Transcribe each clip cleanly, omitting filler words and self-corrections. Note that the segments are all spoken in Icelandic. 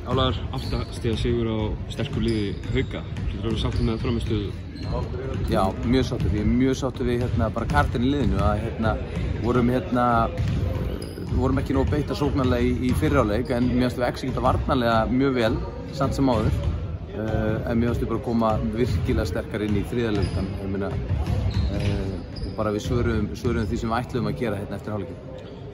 Álaður, 8 stiga sigur á sterku liði Hauka. Þú eru sáttur með framistöðu? Já, mjög sáttur. Ég er mjög sáttur við bara kartinn í liðinu. Vorum ekki nógu beitt að sóknarlega í fyrri hálfleik, en mér finnst við exekúta varnarlega mjög vel, samt sem áður. En mér finnst við bara koma virkilega sterkar inn í þriðja hálfleikann. Bara við svöruðum því sem við ætluðum að gera eftir hálfleikinn.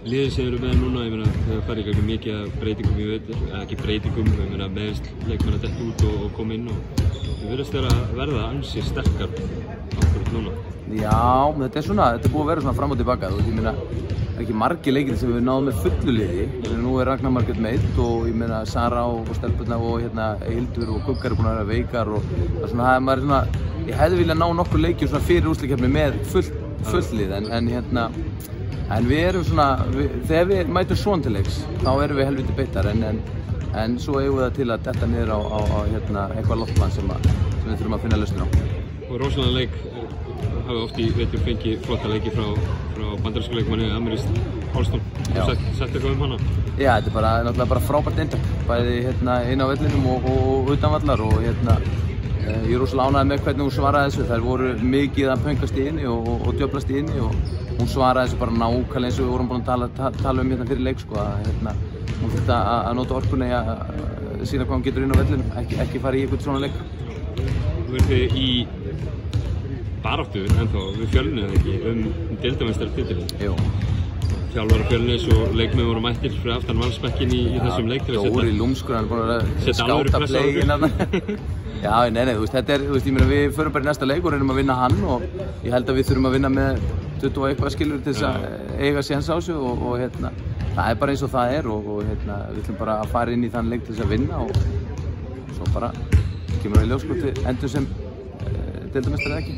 Liðið sem eru með núna, þau farið í gangi mikið af breytingum í vetur, eða ekki breytingum, meðist leikmenn að detta út og koma inn og þau virðast verða ansi sterkar akkurat núna. Já, þetta er búið að vera svona fram og tilbaka. Það er ekki margir leikir sem við náðum með fullu liði. Nú er Ragnar Margrét meidd og Sara og stelpurnar og Hildur og Guggar er búin að vera veikar og ég hefði viljað ná nokkur leikjum fyrir úrslitakeppni með fullt lið, en við erum þegar við mætum svona til leiks, þá erum við helviti beittar, en svo eigum við það til að detta niður á eitthvað loftplan sem við þurfum að finna lausnir á. Og rosalega leik hafa oft í vetur fengið flotta leiki frá bandarísku leikmanni Amerist Hálston. Þú sett eitthvað hana? Já, þetta er náttúrulega bara frábært eintak, bæði inn á vellinum og utan vallar, og ég er rosalega ánægður með hvernig hún svaraði þessu. Þær voru mikið að pöngast í inni og djöflast í inni, og hún svaraði þessu bara nákvæmlega eins og við vorum búin að tala um fyrir leik, hún þurfti að nota orkunni að sýna hvað hún getur inn á vellinum, ekki fara í eitthvað svona leik. Þú verður í baráttu ennþá við Fjölni, eða ekki, deildarmeistaratitilinn? Jú. Þjálfara Fjölnis og leikmenn voru mættir fyrir aftan valsbekkinn í þessum leik til að setja lúmskur, hann er búin að skáta playinn þarna. Já, nei, við förum bara í næsta leik og reynum að vinna hann, og ég held að við þurfum að vinna með 20 og eitthvað skilur til þess að eiga séns á þessu, og það er bara eins og það er, og við ætlum bara að fara inn í þann leik til þess að vinna, og svo bara kemur við í ljós hvort við endum sem deildarmeistari eða ekki.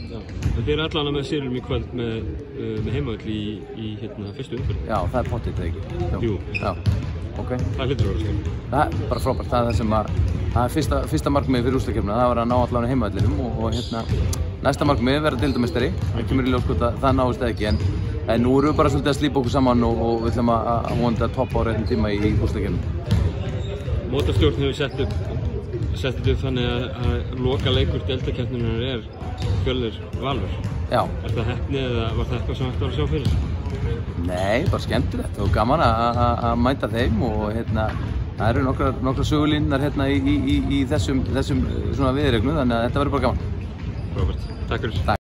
Þið eru allavega með sigrum í kvöld með heimavöll í fyrstu umferð. Já, það er pottþétt, eða ekki? Jú. Já, ok. Það hlýtur að vera skemmt. Það er bara frábært. Það er það sem fyrsta markmiðið fyrir úrslitakeppnina, það var að ná allavega heimavellinum, og næsta markmiðið verða deildarmeistari. Það kemur í ljós hvort að það náist eða ekki, en nú erum við bara svolítið að slípa okkur saman og við ætlum að vonandi að toppa á réttum tíma í úrslitakeppninni. Mótastjórn hefur sett upp þannig að loka leikur deildarkeppninnar er Fjölnir Valur. Já. Er það heppni eða var það eitthvað sem ætti að sjá fyrir? Nei, bara skemmtilegt og gaman að mæta þeim, og það eru nokkra sögulínar í þessum viðureignu, þannig að þetta verður bara gaman. Robert, takk fyrir.